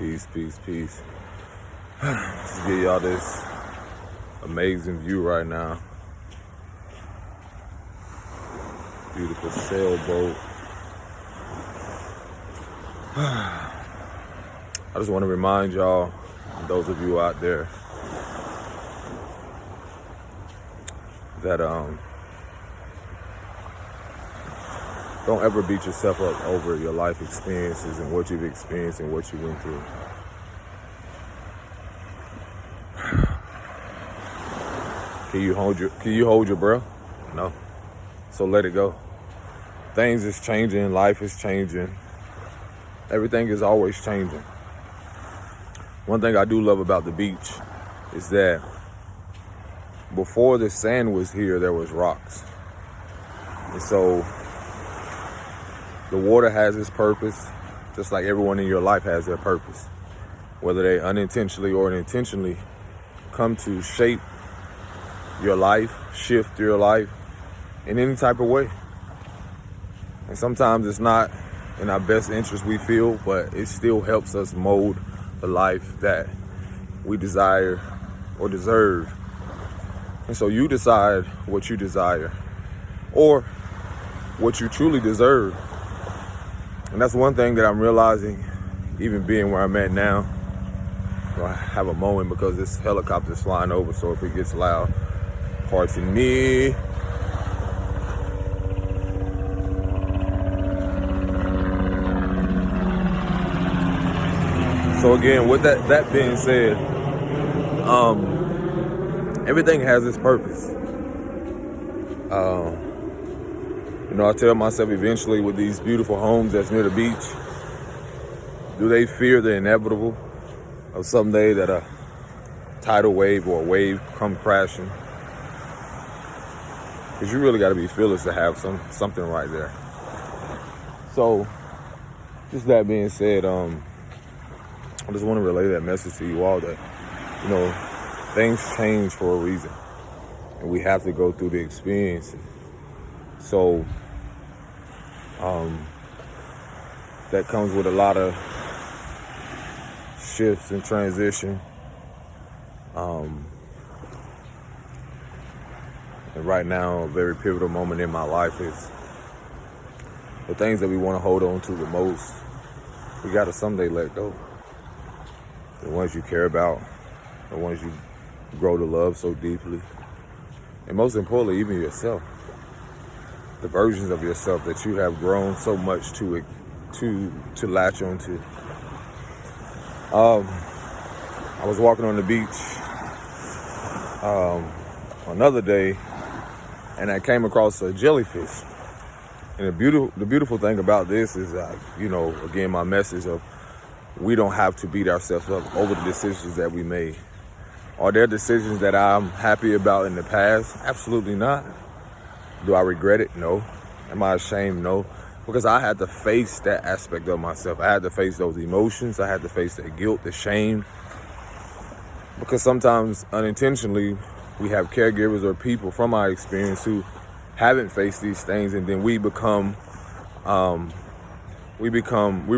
Peace, peace, peace. Let's give y'all this amazing view right now. Beautiful sailboat. I just want to remind y'all, and those of you out there, that don't ever beat yourself up over your life experiences and what you've experienced and what you went through. Can you hold your breath? No. So let it go. Things is changing, life is changing. Everything is always changing. One thing I do love about the beach is that before the sand was here, there was rocks. And so the water has its purpose, just like everyone in your life has their purpose. Whether they unintentionally or intentionally come to shape your life, shift your life in any type of way. And sometimes it's not in our best interest, we feel, but it still helps us mold the life that we desire or deserve. And so you decide what you desire or what you truly deserve. And that's one thing that I'm realizing, even being where I'm at now. I have a moment because this helicopter is flying over, so if it gets loud, pardon me. So again, with that being said, everything has its purpose. I tell myself eventually with these beautiful homes that's near the beach, do they fear the inevitable of someday that a tidal wave or a wave come crashing? Because you really got to be fearless to have something right there. So, just that being said, I just want to relay that message to you all that, things change for a reason. And we have to go through the experience. So, that comes with a lot of shifts and transition. And right now, a very pivotal moment in my life is the things that we want to hold on to the most. We got to someday let go. The ones you care about, the ones you grow to love so deeply. And most importantly, even yourself. The versions of yourself that you have grown so much to latch onto. I was walking on the beach another day, and I came across a jellyfish. And the beautiful thing about this is that, again, my message of we don't have to beat ourselves up over the decisions that we made. Are there decisions that I'm happy about in the past? Absolutely not. Do I regret it? No. Am I ashamed? No. Because I had to face that aspect of myself. I had to face those emotions. I had to face the guilt, the shame. Because sometimes unintentionally, we have caregivers or people from our experience who haven't faced these things, and then we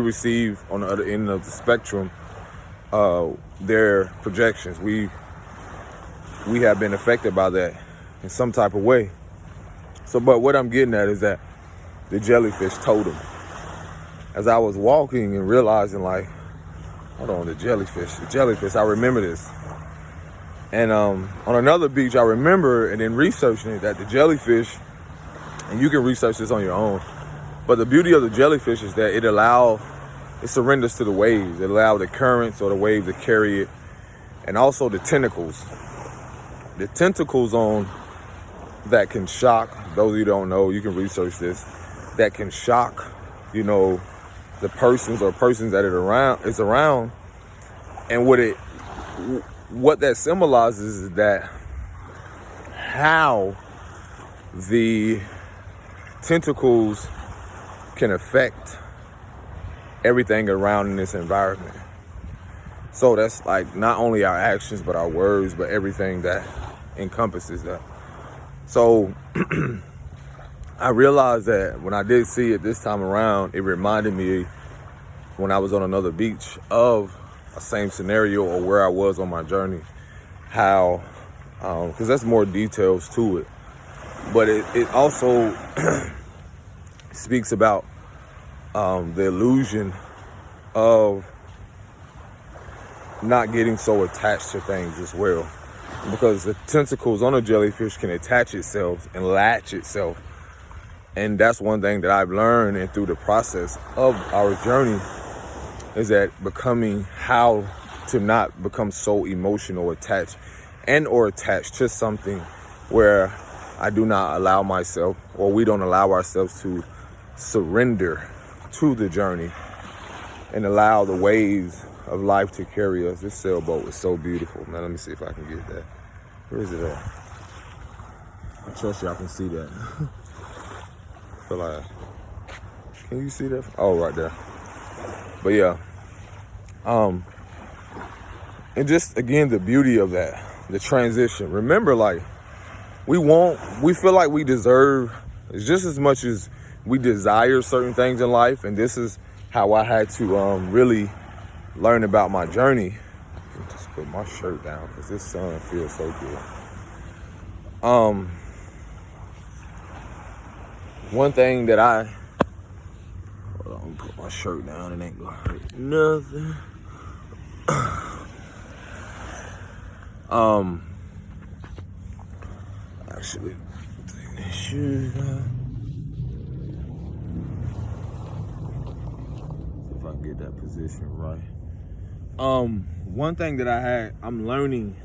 receive on the other end of the spectrum their projections. We have been affected by that in some type of way. So, but what I'm getting at is that the jellyfish totem. As I was walking and realizing, like, hold on, the jellyfish, I remember this. And on another beach, I remember, and then researching it, that the jellyfish, and you can research this on your own, but the beauty of the jellyfish is that it surrenders to the waves. It allows the currents or the waves to carry it. And also the tentacles. The tentacles on that can shock, those of you who don't know, you can research this, that can shock, the persons that is around. And what that symbolizes is that how the tentacles can affect everything around in this environment. So that's like not only our actions, but our words, but everything that encompasses that. So I realized that when I did see it this time around, it reminded me when I was on another beach of same scenario or where I was on my journey, how, because that's more details to it, but it also speaks about the illusion of not getting so attached to things as well, because the tentacles on a jellyfish can attach itself and latch itself. And that's one thing that I've learned, and through the process of our journey, is that becoming how to not become so emotional attached or attached to something where I do not allow myself, or we don't allow ourselves to surrender to the journey and allow the waves of life to carry us. This sailboat is so beautiful. Now let me see if I can get that. Where is it at? I trust y'all can see that. I feel like, can you see that? Oh, right there. But yeah, and just again, the beauty of that, the transition. Remember, like, we feel like we deserve just as much as we desire certain things in life. And this is how I had to really learn about my journey. Just put my shirt down because this sun feels so good. One thing that hold on, put my shirt down, it ain't gonna hurt nothing. Actually, take this shoes off. See if I can get that position right. One thing that I'm learning,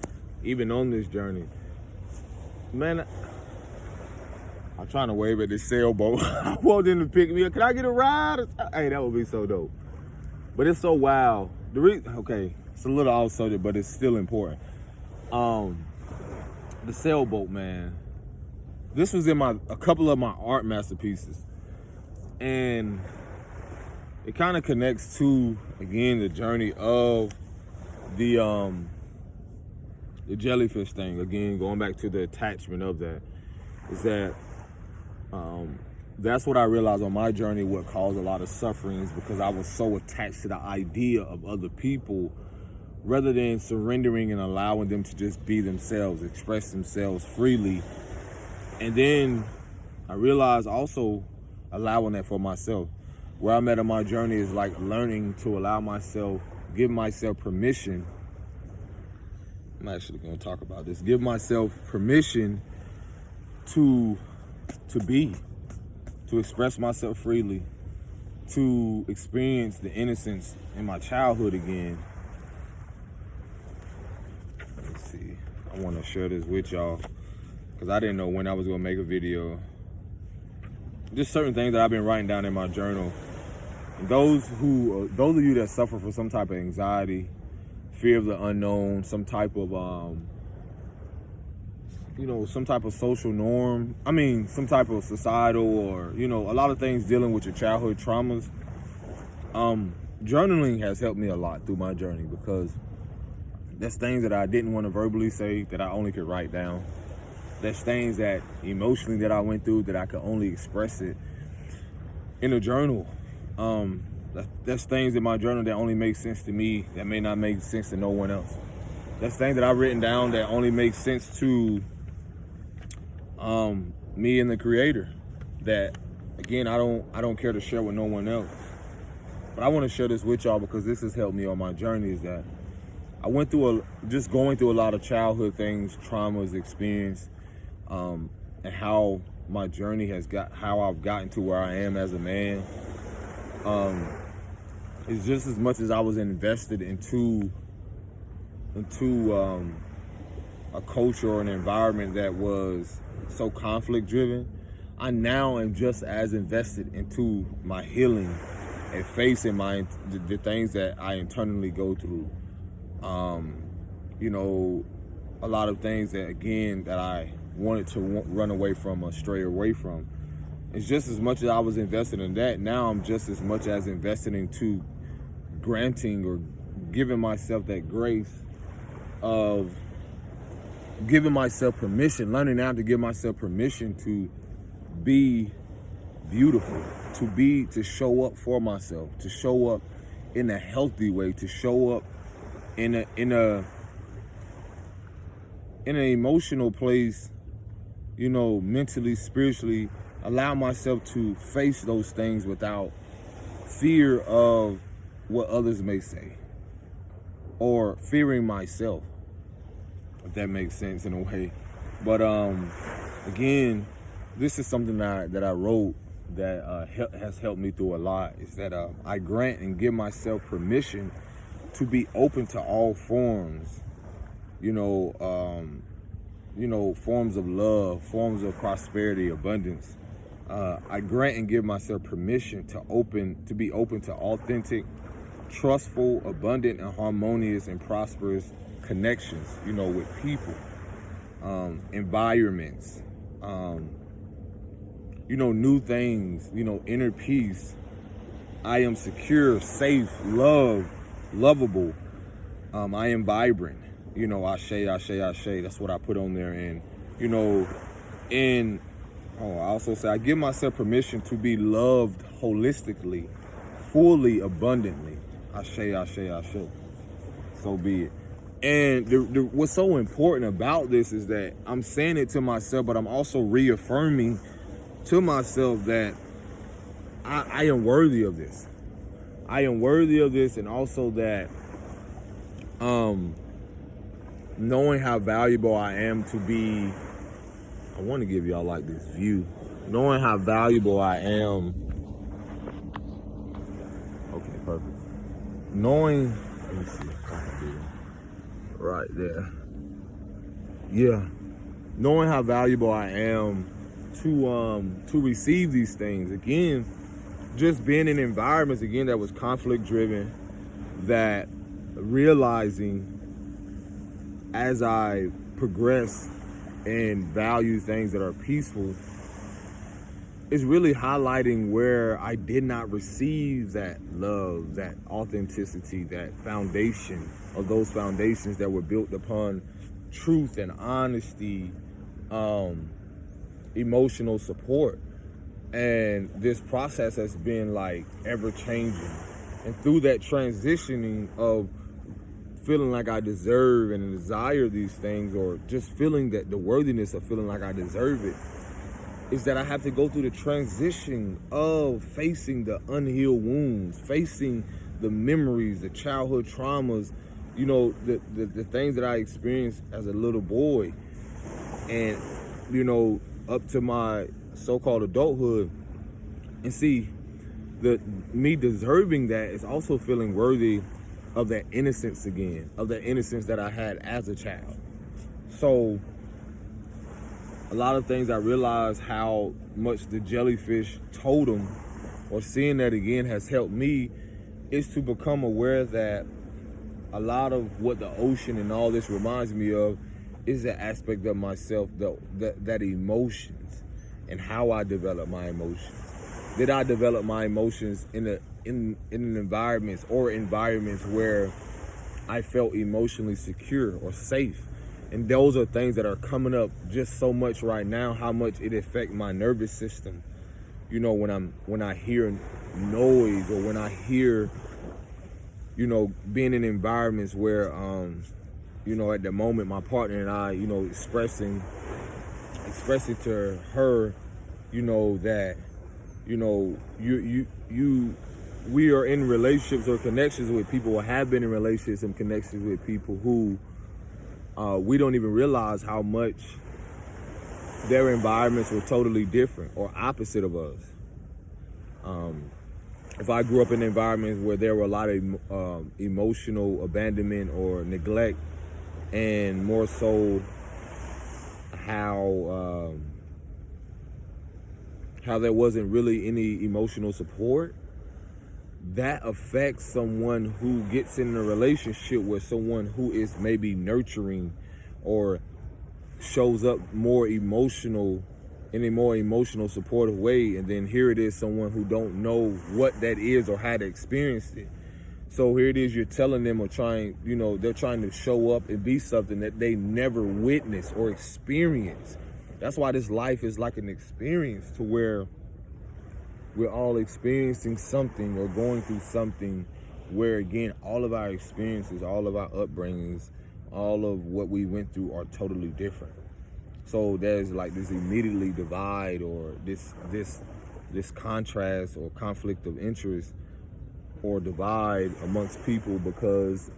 even on this journey, man, I'm trying to wave at this sailboat. I want them to pick me up. Can I get a ride? Hey, that would be so dope. But it's so wild. Okay, it's a little off subject, but it's still important. The sailboat, man. This was in a couple of my art masterpieces. And it kind of connects to, again, the journey of the jellyfish thing. Again, going back to the attachment of that, is that that's what I realized on my journey, what caused a lot of sufferings, because I was so attached to the idea of other people rather than surrendering and allowing them to just be themselves, express themselves freely. And then I realized also allowing that for myself. Where I'm at on my journey is like learning to allow myself, give myself permission. I'm actually going to talk about this. Give myself permission to be, to express myself freely, to experience the innocence in my childhood again. Let's see. I want to share this with y'all because I didn't know when I was going to make a video. Just certain things that I've been writing down in my journal. And those of you that suffer from some type of anxiety, fear of the unknown, some type of some type of social norm. I mean, some type of societal or, a lot of things dealing with your childhood traumas. Journaling has helped me a lot through my journey, because that's things that I didn't want to verbally say that I only could write down. That's things that emotionally that I went through that I could only express it in a journal. That's things in my journal that only make sense to me, that may not make sense to no one else. That's things that I've written down that only make sense to me and the Creator. That, again, I don't care to share with no one else. But I want to share this with y'all because this has helped me on my journey. Is that I went through going through a lot of childhood things, traumas, experience, and how my journey how I've gotten to where I am as a man. It's just as much as I was invested into a culture or an environment that was so conflict driven, I now am just as invested into my healing and facing the things that I internally go through. A lot of things that, again, that I wanted to run away from or stray away from. It's just as much as I was invested in that, now I'm just as much as invested into granting or giving myself that grace of giving myself permission, learning now to give myself permission to be beautiful, to show up for myself, to show up in a healthy way, to show up in an emotional place, mentally, spiritually, allow myself to face those things without fear of what others may say or fearing myself, if that makes sense in a way. But again, this is something that I wrote that has helped me through a lot, is that I grant and give myself permission to be open to all forms, forms of love, forms of prosperity, abundance. I grant and give myself permission to be open to authentic, trustful, abundant, and harmonious and prosperous connections, with people, environments, new things, inner peace. I am secure, safe, lovable. I am vibrant. Ashe. That's what I put on there. And, I also say I give myself permission to be loved holistically, fully, abundantly. Ashe. So be it. And what's so important about this is that I'm saying it to myself, but I'm also reaffirming to myself that I am worthy of this. I am worthy of this, and also that knowing how valuable I am to be, I want to give y'all like this view. Knowing how valuable I am. Okay, perfect. Knowing, let me see if I can do it. Right there. Yeah. Knowing how valuable I am to receive these things. Again, just being in environments, again, that was conflict driven, that realizing as I progress and value things that are peaceful, is really highlighting where I did not receive that love, that authenticity, that foundation of those foundations that were built upon truth and honesty, emotional support. And this process has been like ever changing. And through that transitioning of feeling like I deserve and desire these things, or just feeling that the worthiness of feeling like I deserve it, is that I have to go through the transition of facing the unhealed wounds, facing the memories, the childhood traumas, the things that I experienced as a little boy, and, up to my so-called adulthood. And see, me deserving that is also feeling worthy of that innocence again, of that innocence that I had as a child. So a lot of things I realized how much the jellyfish totem, or seeing that again, has helped me, is to become aware that a lot of what the ocean and all this reminds me of is the aspect of myself, that emotions, and how I develop my emotions. Did I develop my emotions in environments where I felt emotionally secure or safe? And those are things that are coming up just so much right now, how much it affects my nervous system. When I hear noise, or when I hear, being in environments where, at the moment my partner and I, expressing to her, that, we are in relationships or connections with people, or have been in relationships and connections with people who we don't even realize how much their environments were totally different or opposite of us. If I grew up in environments where there were a lot of emotional abandonment or neglect, and more so how there wasn't really any emotional support, that affects someone who gets in a relationship with someone who is maybe nurturing or shows up more emotional, in a more emotional supportive way. And then here it is, someone who don't know what that is or had experienced it. So here it is, you're telling them, or they're trying to show up and be something that they never witnessed or experienced. That's why this life is like an experience, to where we're all experiencing something or going through something, where again, all of our experiences, all of our upbringings, all of what we went through are totally different. So there's like this immediately divide or this contrast or conflict of interest or divide amongst people because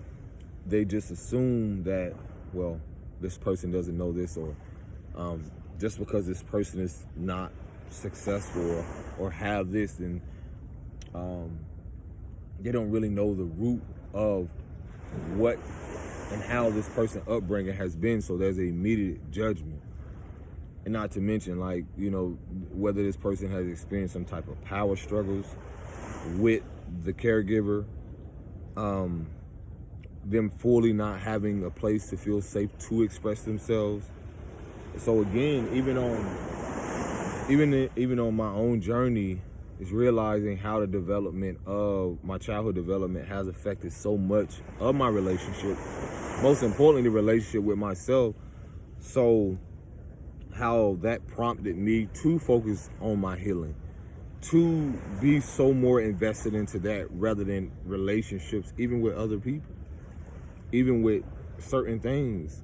they just assume that, well, this person doesn't know this, or just because this person is not successful or have this, and they don't really know the root of what and how this person's upbringing has been. So there's an immediate judgment. And not to mention, like, you know, whether this person has experienced some type of power struggles with the caregiver, them fully not having a place to feel safe to express themselves. So again, even on my own journey, is realizing how the development of my childhood development has affected so much of my relationship, most importantly, the relationship with myself. So how that prompted me to focus on my healing, to be so more invested into that rather than relationships, even with other people, even with certain things,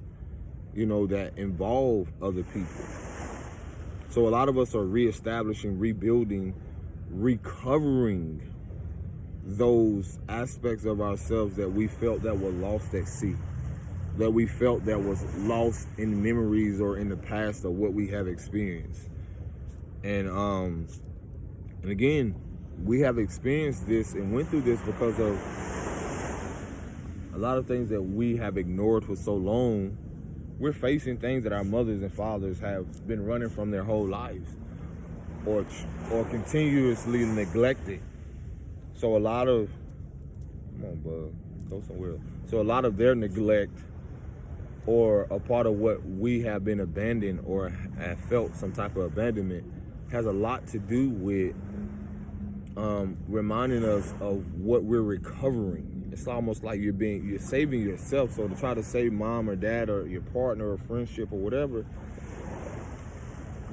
you know, that involve other people. So a lot of us are reestablishing, rebuilding, recovering those aspects of ourselves that we felt that were lost at sea, that we felt that was lost in memories or in the past of what we have experienced. And again, we have experienced this and went through this because of a lot of things that we have ignored for so long. We're facing things that our mothers and fathers have been running from their whole lives, or continuously neglected. So a lot of, come on, bud, go somewhere else. So a lot of their neglect, or a part of what we have been abandoned or have felt some type of abandonment, has a lot to do with reminding us of what we're recovering. It's almost like you're saving yourself. So to try to save mom or dad or your partner or friendship or whatever,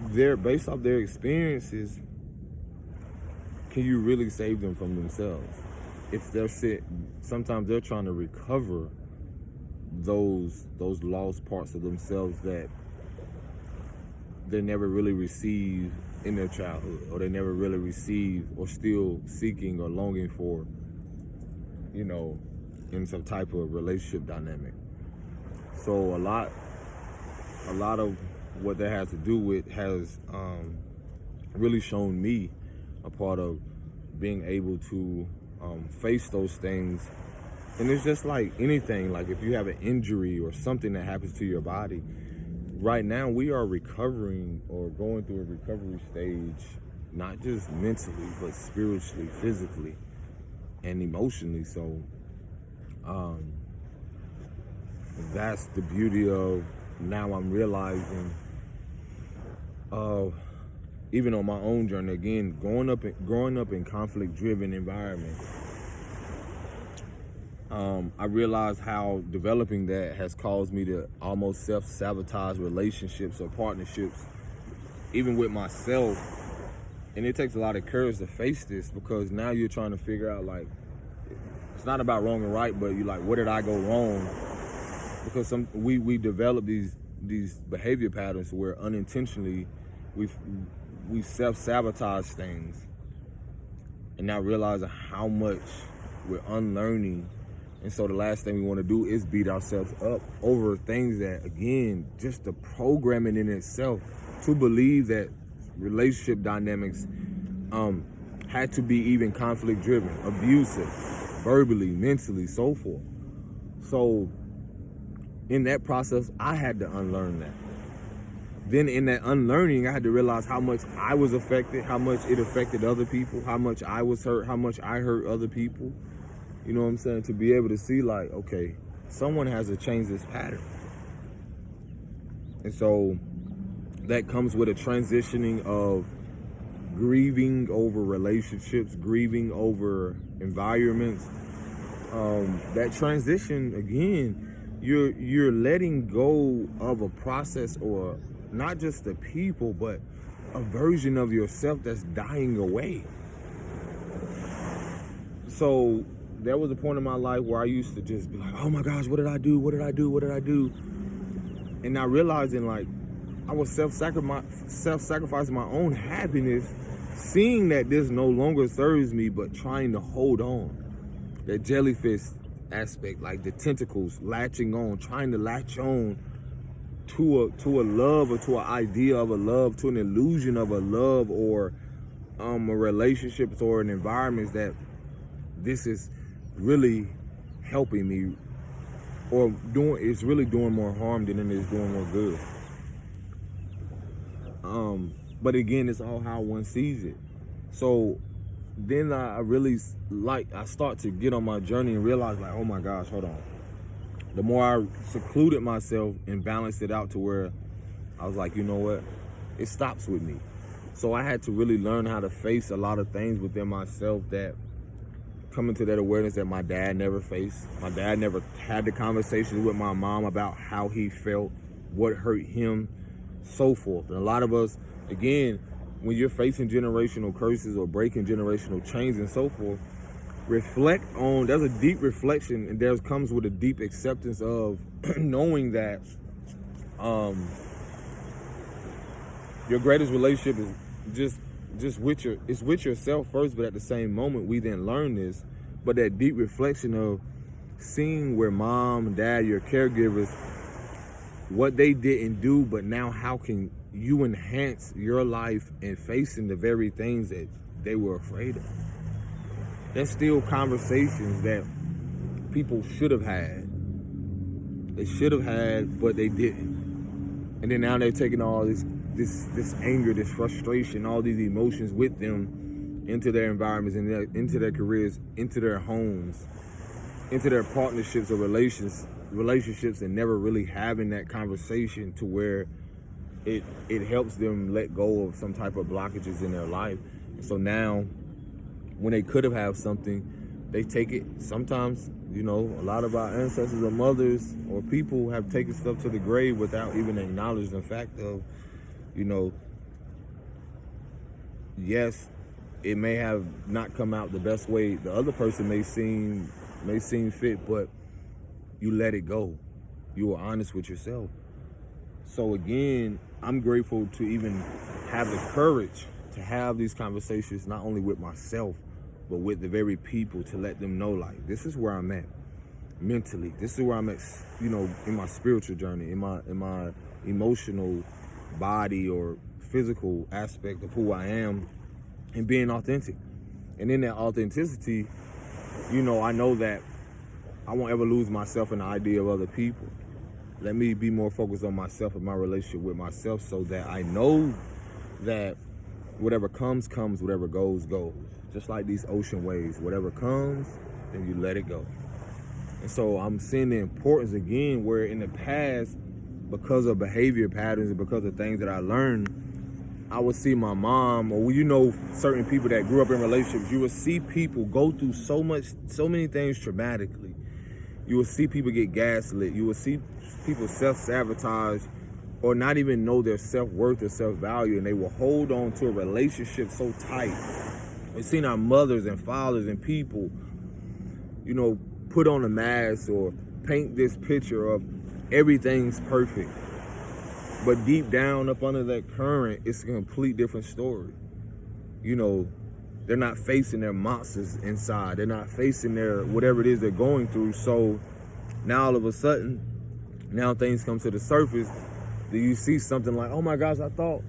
they're based off their experiences. Can you really save them from themselves? If they're sick, sometimes they're trying to recover those lost parts of themselves that they never really received in their childhood, or they never really received, or still seeking or longing for, you know, in some type of relationship dynamic. So a lot of what that has to do with has really shown me a part of being able to face those things. And it's just like anything, like if you have an injury or something that happens to your body, right now we are recovering or going through a recovery stage, not just mentally, but spiritually, physically, and emotionally. So that's the beauty of now I'm realizing, even on my own journey, again, growing up in conflict-driven environments, I realized how developing that has caused me to almost self-sabotage relationships or partnerships, even with myself. And it takes a lot of courage to face this, because now you're trying to figure out, like, it's not about wrong and right, but you're like, what did I go wrong? Because we develop these behavior patterns where unintentionally we self-sabotage things, and now realizing how much we're unlearning. And so the last thing we want to do is beat ourselves up over things that, again, just the programming in itself to believe that relationship dynamics had to be even conflict driven, abusive, verbally, mentally, so forth. So in that process, I had to unlearn that. Then in that unlearning, I had to realize how much I was affected, how much it affected other people, how much I was hurt, how much I hurt other people. You know what I'm saying? To be able to see, like, okay, someone has to change this pattern. And so that comes with a transitioning of grieving over relationships, grieving over environments. That transition, again, you're letting go of a process, or not just the people, but a version of yourself that's dying away. So there was a point in my life where I used to just be like, oh my gosh, what did I do? What did I do? What did I do? And not realizing, like, I was self-sacrificing my own happiness, seeing that this no longer serves me, but trying to hold on. That jellyfish aspect, like the tentacles latching on, trying to latch on to a love, or to an idea of a love, to an illusion of a love, or a relationship, or an environment that this is really helping me, or it's really doing more harm than it is doing more good. But again, it's all how one sees it. So then I start to get on my journey and realize, like, oh my gosh, hold on. The more I secluded myself and balanced it out to where I was like, you know what, it stops with me. So I had to really learn how to face a lot of things within myself, that coming to that awareness that my dad never faced. My dad never had the conversations with my mom about how he felt, what hurt him, so forth. And a lot of us, again, when you're facing generational curses or breaking generational chains and so forth, reflect on, there's a deep reflection, and there comes with a deep acceptance of knowing that your greatest relationship is just with yourself first, but at the same moment we then learn this. But that deep reflection of seeing where mom, dad, your caregivers, what they didn't do, but now how can you enhance your life in facing the very things that they were afraid of? There's still conversations that people should have had. They should have had, but they didn't. And then now they're taking all this anger, this frustration, all these emotions with them into their environments, and into their careers, into their homes, into their partnerships or relationships, and never really having that conversation to where it helps them let go of some type of blockages in their life. So now, when they could have something, they take it. Sometimes, you know, a lot of our ancestors or mothers or people have taken stuff to the grave without even acknowledging the fact of, you know, yes, it may have not come out the best way the other person may seem fit, but you let it go. You were honest with yourself. So again, I'm grateful to even have the courage to have these conversations, not only with myself, but with the very people, to let them know, like, this is where I'm at mentally. This is where I'm at, you know, in my spiritual journey, in my emotional body or physical aspect of who I am, and being authentic. And in that authenticity, you know, I know that I won't ever lose myself in the idea of other people. Let me be more focused on myself and my relationship with myself, so that I know that whatever comes, whatever goes. Just like these ocean waves, whatever comes, then you let it go. And so I'm seeing the importance again, where in the past, because of behavior patterns and because of things that I learned, I would see my mom, or, you know, certain people that grew up in relationships, you would see people go through so many things traumatically. You would see people get gaslit. You would see people self-sabotage, or not even know their self-worth or self-value, and they will hold on to a relationship so tight. We've seen our mothers and fathers and people, you know, put on a mask or paint this picture of everything's perfect. But deep down, up under that current, it's a complete different story. You know, they're not facing their monsters inside. They're not facing their whatever it is they're going through. So now all of a sudden, now things come to the surface. Do you see something like, oh my gosh, I thought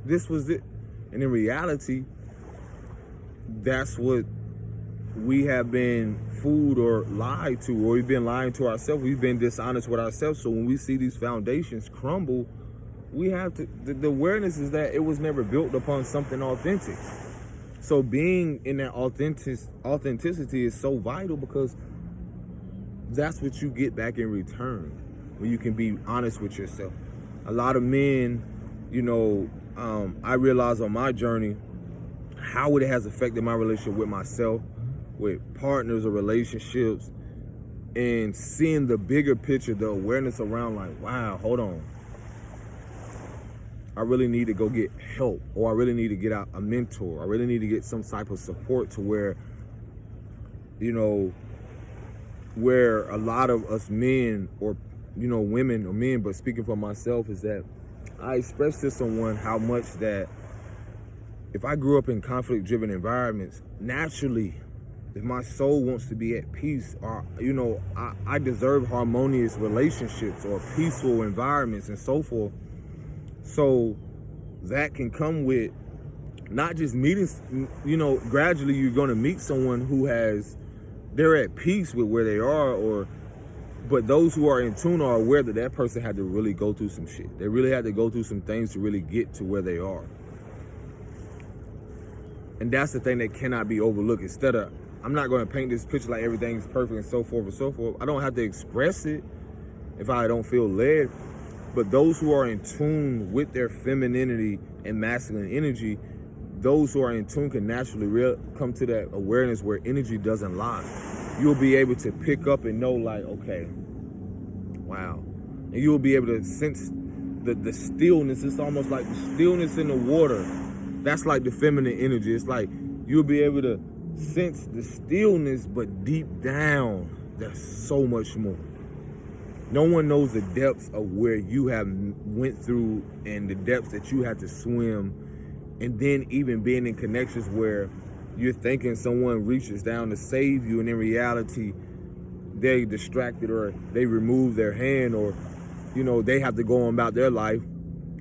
this was it. And in reality, that's what we have been fooled or lied to, or we've been lying to ourselves. We've been dishonest with ourselves. So when we see these foundations crumble, we have to, the awareness is that it was never built upon something authentic. So being in that authenticity is so vital, because that's what you get back in return when you can be honest with yourself. A lot of men, you know, I realized on my journey how it has affected my relationship with myself, with partners or relationships, and seeing the bigger picture, the awareness around, like, wow, hold on. I really need to go get help, or I really need to get out a mentor. I really need to get some type of support to where you know, where a lot of us men, or, you know, women or men, but speaking for myself, is that I express to someone how much that if I grew up in conflict-driven environments, naturally, if my soul wants to be at peace, or, you know, I deserve harmonious relationships or peaceful environments and so forth. So that can come with not just meeting, you know, gradually you're going to meet someone who they're at peace with where they are, but those who are in tune are aware that that person had to really go through some shit. They really had to go through some things to really get to where they are. And that's the thing that cannot be overlooked. Instead of, I'm not going to paint this picture like everything's perfect and so forth and so forth. I don't have to express it if I don't feel led. But those who are in tune with their femininity and masculine energy, those who are in tune can naturally come to that awareness where energy doesn't lie. You'll be able to pick up and know, like, okay, wow. And you'll be able to sense the stillness. It's almost like the stillness in the water. That's like the feminine energy. It's like you'll be able to sense the stillness, but deep down, there's so much more. No one knows the depths of where you have went through and the depths that you had to swim. And then even being in connections where you're thinking someone reaches down to save you, and in reality, they're distracted, or they remove their hand, or, you know, they have to go on about their life,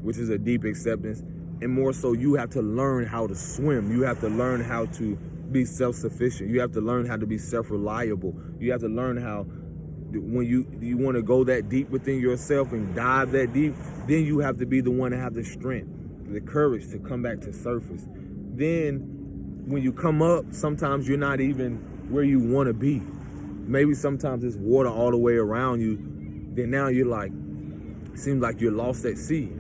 which is a deep acceptance. And more so, you have to learn how to swim. You have to learn how to be self-sufficient. You have to learn how to be self-reliable. You have to learn how, when you want to go that deep within yourself and dive that deep, then you have to be the one to have the strength, the courage to come back to surface. Then when you come up, sometimes you're not even where you want to be. Maybe sometimes it's water all the way around you. Then now you're like, it seems like you're lost at sea.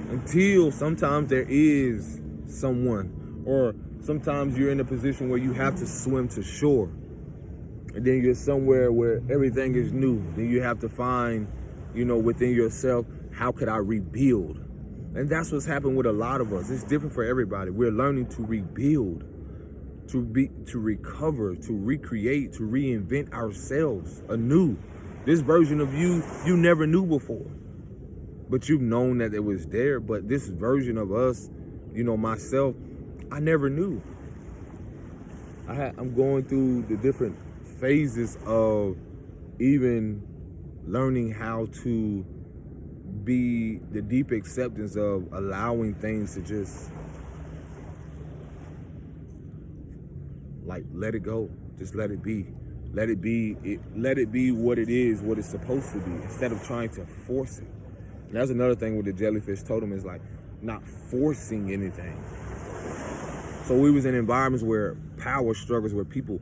Until sometimes there is someone, or sometimes you're in a position where you have to swim to shore. And then you're somewhere where everything is new. Then you have to find, you know, within yourself, how could I rebuild? And that's what's happened with a lot of us. It's different for everybody. We're learning to rebuild, to recover, to recreate, to reinvent ourselves anew. This version of you never knew before. But you've known that it was there. But this version of us, you know, myself, I never knew. I'm going through the different phases of even learning how to be the deep acceptance of allowing things to just, like, let it go. Just let it be. Let it be. Let it be what it is, what it's supposed to be, instead of trying to force it. And that's another thing with the jellyfish totem, is like not forcing anything. So we was in environments where power struggles, where people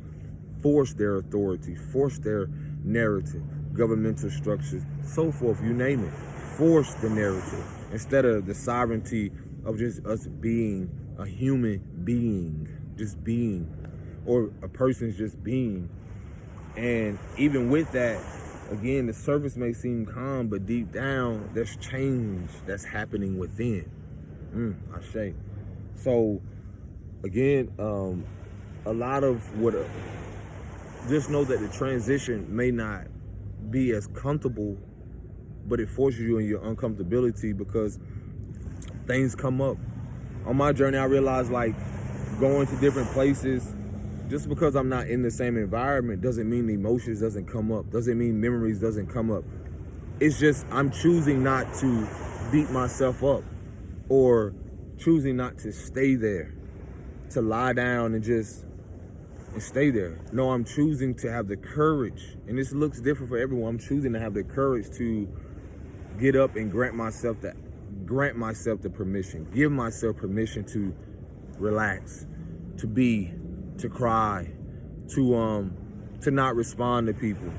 force their authority, force their narrative, governmental structures, so forth, you name it. Force the narrative instead of the sovereignty of just us being a human being, just being, or a person's just being. And even with that, again, the surface may seem calm, but deep down, there's change that's happening within. I say. So, again, a lot of just know that the transition may not be as comfortable, but it forces you in your uncomfortability because things come up. On my journey, I realized, like, going to different places, just because I'm not in the same environment doesn't mean the emotions doesn't come up, doesn't mean memories doesn't come up. It's just I'm choosing not to beat myself up, or choosing not to stay there, to lie down and stay there. No, I'm choosing to have the courage, and this looks different for everyone. I'm choosing to have the courage to get up and grant myself the permission, give myself permission to relax, to be, to cry, to not respond to people,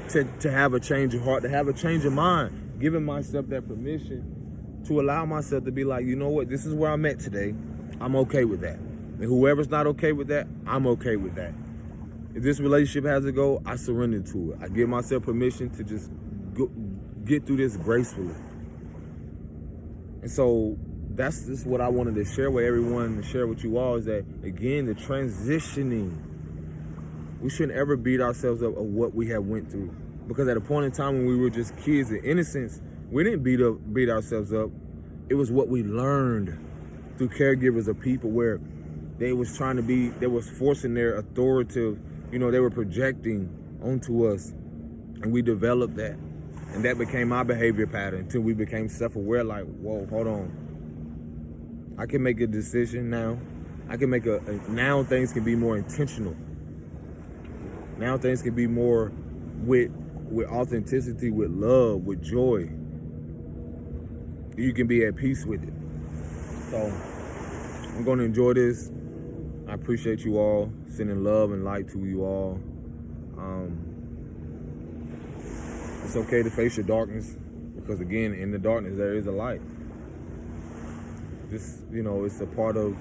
to have a change of heart, to have a change of mind, giving myself that permission to allow myself to be like, you know what, this is where I'm at today. I'm okay with that. And whoever's not okay with that, I'm okay with that. If this relationship has to go, I surrender to it. I give myself permission to just get through this gracefully. And so that's just what I wanted to share with everyone and share with you all, is that, again, the transitioning We shouldn't ever beat ourselves up of what we have went through. Because at a point in time when we were just kids in innocence, we didn't beat ourselves up. It was what we learned through caregivers of people where they was forcing their authoritative, they were projecting onto us, and we developed that. And that became our behavior pattern until we became self-aware, like, whoa, hold on. I can make a decision now. Now things can be more intentional. Now things can be more with authenticity, with love, with joy. You can be at peace with it. So I'm going to enjoy this. I appreciate you all, sending love and light to you all. It's okay to face your darkness, because again, in the darkness there is a light. Just, it's a part of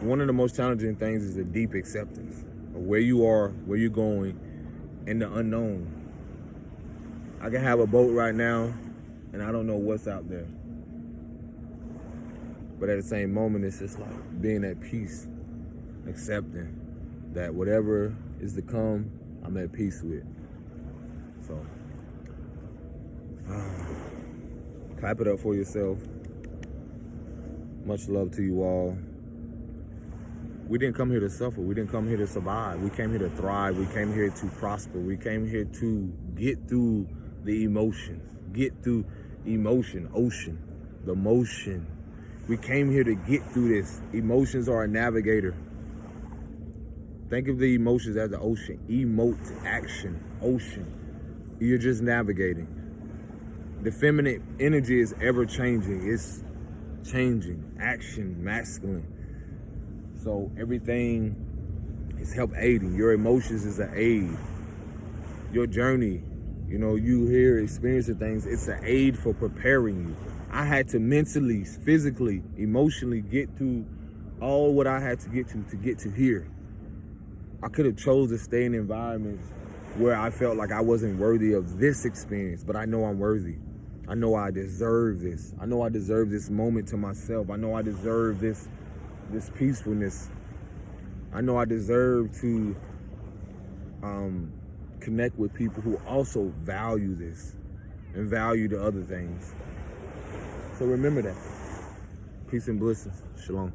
one of the most challenging things is the deep acceptance of where you are, where you're going, and the unknown. I can have a boat right now and I don't know what's out there. But at the same moment, it's just like being at peace, accepting that whatever is to come, I'm at peace with. So, clap it up for yourself. Much love to you all. We didn't come here to suffer. We didn't come here to survive. We came here to thrive. We came here to prosper. We came here to get through the emotions, get through ocean, the motion. We came here to get through this. Emotions are a navigator. Think of the emotions as the ocean. Emote, action, ocean. You're just navigating. The feminine energy is ever changing. It's changing. Action, masculine. So everything is help aiding. Your emotions is an aid. Your journey, you here experiencing things, it's an aid for preparing you. I had to mentally, physically, emotionally get through all what I had to get to here. I could have chose to stay in environments where I felt like I wasn't worthy of this experience, but I know I'm worthy. I know I deserve this. I know I deserve this moment to myself. I know I deserve this peacefulness. I know I deserve to connect with people who also value this and value the other things. So remember that. Peace and blessings. Shalom.